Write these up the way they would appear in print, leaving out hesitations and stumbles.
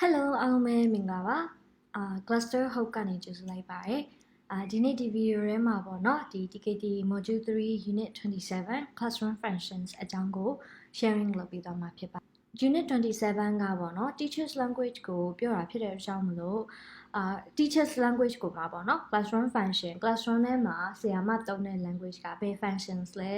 Hello အားလုံးပဲမင်္ဂလာပါcluster hope ကနေကြိုဆိုလိုက်ပါတယ်ဒီနေ့ဒီ video ထဲမှာပေါ့နော်ဒီ TKT module 3 unit 27 classroom functions အကြောင်းကို sharing လုပ်ပေးသွားမှာဖြစ်ပါ unit 27ကပေါ့နော် teachers language ကိုပြောတာဖြစ်တဲ့အကြောင်းမလို့teachers language ကိုမှာပေါ့နော် classroom function classroom ထဲမှာဆရာမသုံးတဲ့ language ကဘယ် functions လဲ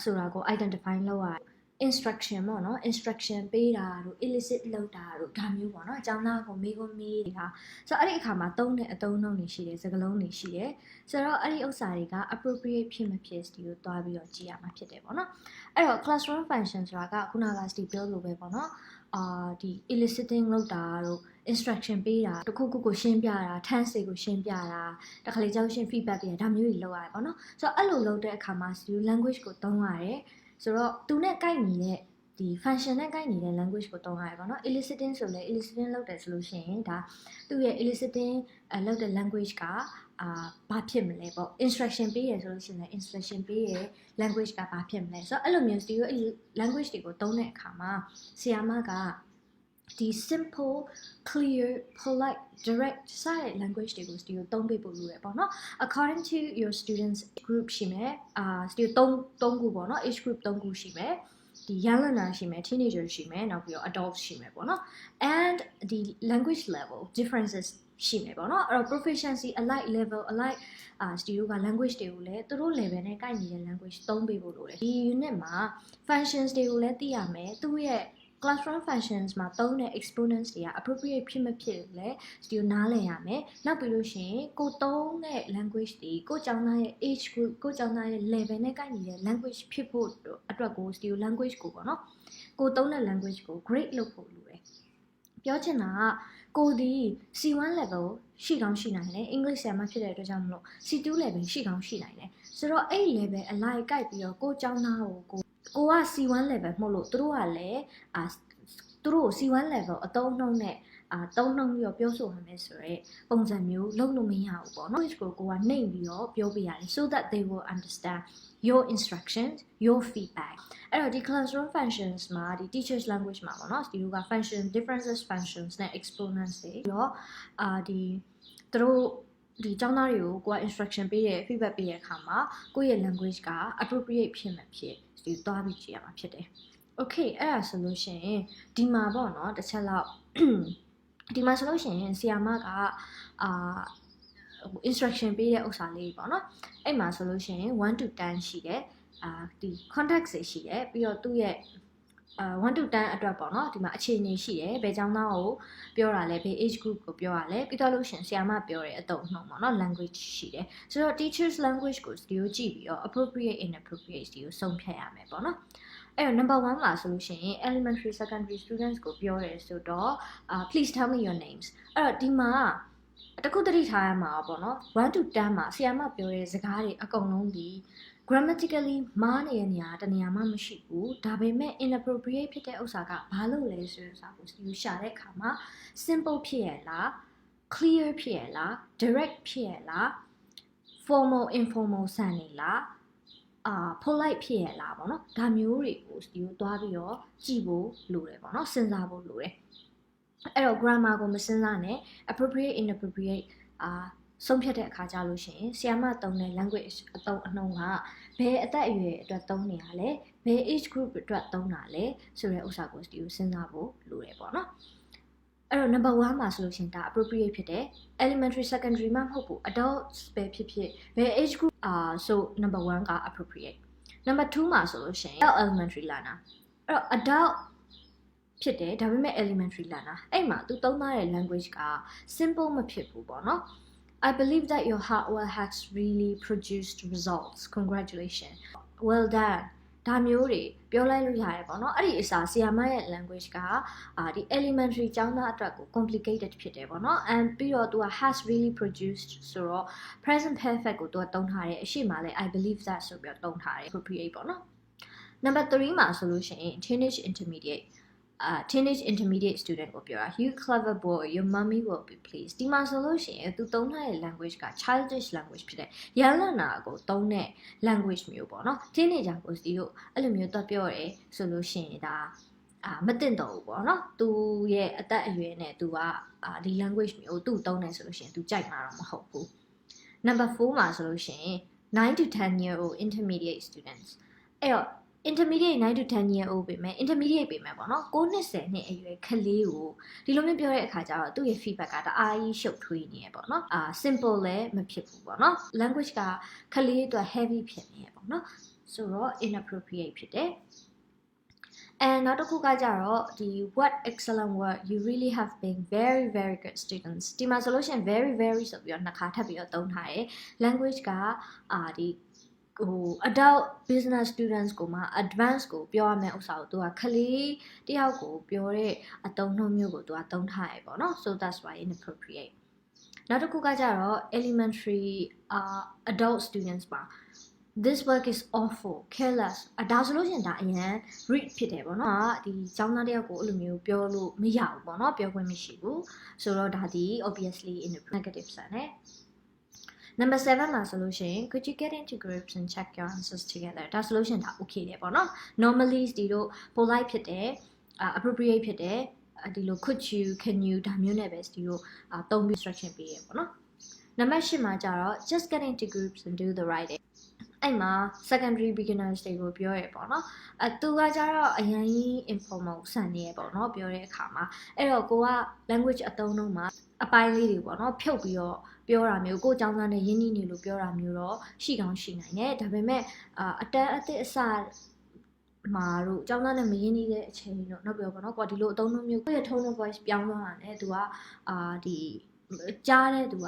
ဆိုတာကို identify လုပ်ရinstruction ပေါ့နော် instruction ပေးတာတို့ elicit လုပ်တာတို့ဒါမျိုးပေါ့နော်အကြောင်းသားကိုမေးခွန်းမေးတာဆိုတော့အဲ့ဒီအခါမှာသုံးတဲ့အသုံးအနှုန်းတွေရှိတယ်စကားလုံးတွေရှိတယ်ဆိုတော့အဲ့ဒီဥစ္စာတွေက appropriate ဖြစ်မဖြစ်ဒီကိုတွားပြီးတော့ကြည့်ရမှာဖြစ်တယ်ပေါ့နော်အဲ့တော့ classroom function ဆိုတာကခုနကစတီပြောလို့ပဲပေါ့နော်ဒီ eliciting လုပ်တာတို့ instruction ပေးတာတခုခုကိုရှင်းပြတာ tense တွေကိုရှင်းပြတာတခါလေကြောက်ရှင်း feedback ပေးတာဒါမျိုးတွေလုပ်ရတယ်ပေါ့နော်ဆိုတော့အဲ့လိုလုပ်တဲ့အခါမှာ language ကိုသုံးရတယ်ဆိုတော့သူနဲ့ကိုက်နေတဲ့ဒီ function နဲ့ကိုက်နေတဲ့ language ကိုသုံးရတယ်ပေါ့နော် eliciting ဆိုလဲ eliciting လုပ်တယ်ဆိုလို့ရှိရင်ဒါသူ့ရဲ့ eliciting လုပ်တဲ့ language ကဘာဖြစ်မလဲပေါ့ instruction ပေးရဆိုလို့ရှိရင် instruction ပေးရ language ကဘာဖြစ်မလဲဆိုတော့အဲ့လိုမျိုးဒီ language တွေကိုသုံးတဲ့အခါမှာဆရာမကဒီ simple clear polite direct စတဲ့ language တွေကိုဒီကိုသုံးပေးဖို့လိုရပေါ့နော် according to your students group ရှိမယ်ဒီ3ခုပေါ့နော် age group 3ခုရှိမယ်ဒီ young learner ရှိမယ် teenager ရှိမယ်နောက်ပြီးတော့ adults ရှိမယ်ပေါ့နော် and the language level differences ရှိမယ်ပေါ့နော်အဲ့တော့ proficiency alike level alike ဒီတို့က language တွေကိုလည်းသူတို့ level နဲ့ကိုက်နေတဲ့ language သုံးပေးဖို့လိုတယ်ဒီ unit မှာ functions တွေကိုလည်းသိရမယ်သူ့ရဲ့classroom functions မှာသုံးတဲ့ exponents တွေက appropriate ဖြစ်မဖြစ်လဲဒီကိုနားလည်ရမယ်နောက်ပြီးလို့ရှိရင်ကိုသုံးတဲ့ language တွေကိုကျောင်းသားရဲ့ age group ကိုကျောင်းသားရဲ့ level နဲ့ကိုက်နေတဲ့ language ဖြစ်ဖို့အတွက်ကိုဒီ language ကိုပေါ့နော်ကိုသုံးတဲ့ language ကို grade လုပ်ဖို့လိုတယ်ပြောချင်တာကကိုဒီ C1 level ရှိကောင်းရှိနိုင်တယ် English ဆရာမဖြစ်တဲ့အတွက်ကြောင့်မလို့ C2 level ရှိကောင်းရှိနိုင်တယ်ဆိုတော့အဲ့ level အလိုက်ကိုက်ပြီးတော့ကိုကျောင်းသားကိုက C1 level မဟုတ်လို့သူတို့ကလည်းသူတို့ C1 level အသုံးနှုန်းနဲ့သုံးနှုန်းပြီးတော့ပြောဆိုရမယ်ဆိုရဲပုံစံမျိုးလုပ်လို့မရဘူးပေါ့နော် ကိုကနှိမ်ပြီးတော့ပြောပြရတယ် so that they will understand your instructions your feedback အဲ့တော့ဒီ classroom functions မှာဒီ teachers language မှာပေါ့နော်ဒီလိုက function differences functions နဲ့ exponents တွေပြီးတော့ဒီသူတို့ဒီကျောင်းသားတွေကိုကိုက instruction ပေးရ feedback ပေးရအခါမှာကိုယ့်ရဲ့ language က appropriate ဖြစ်မှာဖြစ်ဒီသွားပြီးကြည့်ရမှာဖြစ်တယ် okay အဲ့ဒါဆိုလို့ရှိရင်ဒီမှာပေါ့နော်တစ်ချက်လောက်ဒီမှာဆိုလို့ရှိရင်ဆီယာမကinstruction ပေးတဲ့ဥစ္စာလေးပေါ့နော်အဲ့မှာဆိုလို့ရှိရင်1 to 10ရှိတယ်ဒီ context တွေရှိတယ်ပြီးတော့သူ့ရဲ့1 to 10အတွက်ပေါ့နော်ဒီမှာအခြေအနေရှိတယ်ဘယ်ကျောင်းသားကိုပြောတာလဲဘယ် age group ကိုပြောတာလဲပြီးတော့လို့ရှင်ဆရာမပြောတဲ့အတုံးနှုံပေါ့နော် language ရှိတယ်ဆိုတော့ teachers language ကိုဒီကိုကြည့်ပြီးတော့ appropriate inappropriate ဒီကိုဆုံးဖြတ်ရမယ်ပေါ့နော်အဲ့တော့ number 1မှာဆိုလို့ရှိရင် elementary secondary students ကိုပြောတယ်ဆိုတော့please tell me your names အဲ့တော့ဒီမှာတခုတတိထားရမှာပေါ့နော်1 to 10မှာဆရာမပြောတဲ့စကားတွေအကုန်လုံးဒီgrammatically မားနေတဲ့နေရာတနေရာမှမရှိဘူးဒါပေမဲ့ inappropriate ဖြစ်တဲ့ဥစ္စာကဘာလို့လဲဆိုတဲ့ဥစ္စာကိုဒီရှာတဲ့အခါမှာ simple ဖြစ်ရလား clear ဖြစ်ရလား direct ဖြစ်ရလား formal informal ဆန်နေလားpolite ဖြစ်ရလားပေါ့နော်ဒါမျိုးတွေကိုဒီကိုတွားပြီးတော့ကြည့်ဖို့လိုတယ်ပေါ့နော်စဉ်းစားဖို့လိုတယ်အဲ့တော့ grammar ကိုမစဉ်းစားနဲ့ appropriate inappropriate ဆုံးဖြတ်တဲ့အခါကြလို့ရှိရင်ဆီယာမသုံးတဲ့ language အသုံးအနှုန်းကဘယ်အသက်အရွယ်အတွက်သုံးနေရလဲဘယ် age group အတွက်သုံးတာလဲဆိုတဲ့ဥစ္စာကိုဒီကိုစဉ်းစားဖို့လိုတယ်ပေါ့နော်အဲ့တော့ number 1မှာဆိုလို့ရှိရင်ဒါ appropriate ဖြစ်တယ် elementary secondary မှမဟုတ်ဘူး adults ပဲဖြစ်ဖြစ်ဘယ် age group so number 1က appropriate number 2မှာဆိုလို့ရှိရင် elementary learner အဲ့တော့ adult ဖြစ်တယ်ဒါပေမဲ့ elementary learner အဲ့မှာသူသုံးထားတဲ့ language က simple မဖြစ်ဘူးပေါ့နော်I believe that your hard work has really produced results congratulations well doneဒါမျိုးတွေပြောလိုက်လို့ရတယ်ပေါ့နော်အဲ့ဒီအစားဆီယာမရဲ့ language ကဒီ elementary ကျောင်းသားအတွက်ကို complicated ဖြစ်တယ်ပေါ့နော် and ပြီးတော့သူက has really produced ဆိုတော့ present perfect ကိုသူကသုံးထားတယ်အရှိမလဲ I believe that ဆိုပြီးတော့သုံးထားတယ် appropriate ပေါ့နော် number 3မှာဆိုလို့ရှိရင် teenage intermediate teenage intermediate student ကိုပြောတာ you clever boy your mommy will be pleased ဒီမှာဆိုလို့ရှိရင်သူသုံးထားတဲ့ language က childish language ဖြစ်တယ်ရန်လနာကိုသုံးတဲ့ language မျိုးပေါ့နော် teenager ကိုဒီလိုအဲ့လိုမျိုးတော့ပြောရဲဆိုလို့ရှိရင်ဒါ မတင်တော့ဘူးပေါ့နော်သူရဲ့အသက်အရွယ်နဲ့သူကဒီ language မျိုးသူသုံးတယ်ဆိုလို့ရှိရင်သူကြိုက်မှာတော့မဟုတ်ဘူး number 4မှာဆိုလို့ရှိရင်9 to 10 year old intermediate students အဲ့တော့ intermediate 9 to 10 year old ပဲမယ် intermediate ပဲမယ်ပေါ့နော်9နှစ်10နှစ်အရွယ်ကလေးကိုဒီလိုမျိုးပြောတဲ့အခါကျတော့သူ့ရဲ့ feedback ကတအားကြီးရှုပ်ထွေးနေရပေါ့နော် simple လည်းမဖြစ်ဘူးပေါ့နော် language ကကလေးအတွက် heavy ဖြစ်နေရပေါ့နော်ဆိုတော့ inappropriate ဖြစ်တယ်and နောက်တစ်ခုကကြတော့ဒီ what excellent work you really have been very very good students ဒီမှာဆိုလို့ရှိရင် very very ဆိုပြီးတော့နှစ်ခါထပ်ပြီးတော့သုံးထားတယ် language ကဒီadult business students ကိုမှ advanced ကိုပြောရမယ့်ဥစ္စာကိုသူကခလေးတယောက်ကိုပြောတဲ့အသုံးနှုန်းမျိုးကိုသူကသုံးထားရပေါ့နော် so that's why inappropriate နောက်တစ်ခုကကြတော့ elementary adult students ပါthis work is awful careless ဒါဆိုလို့ရှိရင်ဒါအရင် read ဖြစ်တယ်ပေါ့နော်ဒီကျောင်းသားတယောက်ကိုအဲ့လိုမျိုးပြောလို့မရဘူးပေါ့နော်ပြောခွင့်မရှိဘူးဆိုတော့ဒါဒီ obviously in the negative sense number 7မှာဆိုလို့ရှိရင် could you get into groups and check your answers together ဒါဆိုလို့ရှိရင်ဒါ okay တယ်ပေါ့နော် normally ဒီလို polite ဖြစ်တယ် appropriate ဖြစ်တယ်ဒီလို could you can you ဒါမျိုးနဲ့ပဲဒီလိုသုံးပြီး instruction ပေးရပေါ့နော် number 8မှာကျတော့ just get into groups and do the writing အဲ့မှာ secondary beginners တွေကိုပြောရပေါ့နော်သူကကြတော့အရင် informal ဆန်နေရပေါ့နော်ပြောတဲ့အခါမှာအဲ့တော့ကိုက language အသုံးလုံးမှာအပိုင်းလေးတွေပေါ့နော်ဖြုတ်ပြီးတော့ပြောတာမျိုးကိုအကြောင်းသားနဲ့ရင်းနှီးနေလို့ပြောတာမျိုးတော့ရှိကောင်းရှိနိုင်တယ်ဒါပေမဲ့အတန်းအသစ်အစမှာတို့အကြောင်းသားနဲ့မရင်းနှီးတဲ့အချိန်တို့နောက်ပြောပေါ့နော်ကိုကဒီလိုအသုံးလုံးမျိုးကိုယ့်ရဲ့ tone of voice ပြောင်းသွားတာနဲ့သူကဒီကြားတဲ့သူက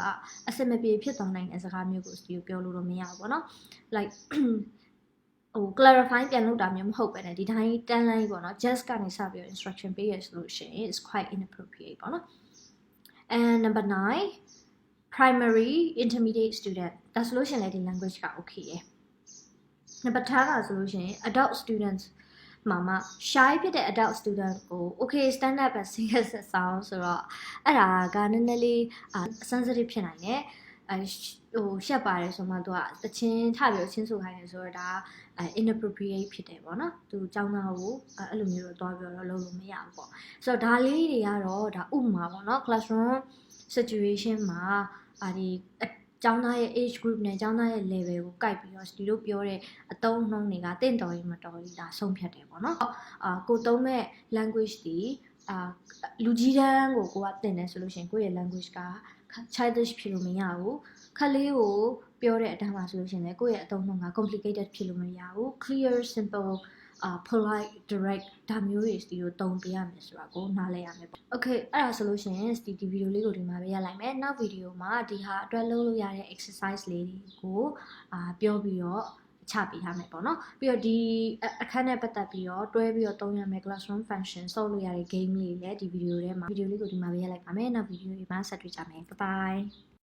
အစမပြေဖြစ်သွားနိုင်တဲ့စကားမျိုးကိုဒီပြောလို့တော့မရဘူးပေါ့နော် like clarify ပြန်လုပ်တာမျိုးမဟုတ်ပဲねဒီတိုင်းတန်းလိုက်ပေါ့နော် just ကနေစပြီး instruction ပေးရဆိုလို့ရှိရင် is quite inappropriate ပေါ့နော် and number 9 primary intermediate student ဒါဆိုလို့ရှိရင်လည်းဒီ language က okay ရယ် number 10ကဆိုလို့ရှိရင် adult students မှာ shy ဖြစ်တဲ့ adult student ကို okay stand up and sing a song ဆိုတော့အဲ့ဒါကနည်းနည်းလေးsensitive ဖြစ်နိုင်တယ်ရှက်ပါတယ်ဆိုမှသူကတချင်းထပြီးချင်းဆိုခိုင်းတယ်ဆိုတော့ဒါinappropriate ဖြစ်တယ်ပေါ့နော်သူចောင်းသားကိုအဲ့လိုမျိုးတော့တွားပြောတော့လုပ်လို့မရဘူးပေါ့ဆိုတော့ဒါလေးတွေကတော့ဒါဥပမာပေါ့နော် classroom situation မှာဒီចောင်းသားရဲ့ age group နဲ့ចောင်းသားရဲ့ level ကိုကိုက်ပြီးတော့ဒီလိုပြောတဲ့အသုံးအနှုန်းတွေကတင့်တော်ရင်မတော်ရင်ဒါဆုံးဖြတ်တယ်ပေါ့နော်ကိုသုံးမဲ့ language ဒီလူကြီးတန်းကိုကတင်တယ်ဆိုလို့ရှိရင်ကိုယ့်ရဲ့ language က childish ဖြစ်လို့မရဘူးခလေးကိုပြောတဲ့အတန်းမှာဆိုလို့ရှိရင်လည်းကိုယ့်ရဲ့အသုံးအနှုန်းက complicated ဖြစ်လို့မရဘူး clear simple polite direct ဒါမျိုးတွေဒီလိုတုံပေးရမယ်ဆိုတာကိုနားလည်ရမယ်ပေါ့ okay အဲ့ဒါဆိုလို့ရှိရင်ဒီဗီဒီယိုလေးကိုဒီမှာပဲရလိုက်မယ်နောက်ဗီဒီယိုမှာဒီဟာအတွက်လုပ်လို့ရတဲ့ exercise လေးတွေကိုပြောပြီးတော့ချပေးထားမယ်ပေါ့နော်ပြီးတော့ဒီအခန်းနဲ့ပတ်သက်ပြီးတော့တွဲပြီးတော့သုံးရမယ် classroom function ဆော့လို့ရတဲ့ game လေးလည်းဒီဗီဒီယိုထဲမှာဗီဒီယိုလေးကိုဒီမှာပဲရလိုက်ပါမယ်နောက်ဗီဒီယိုတွေမှာဆက်တွေ့ကြမယ် bye bye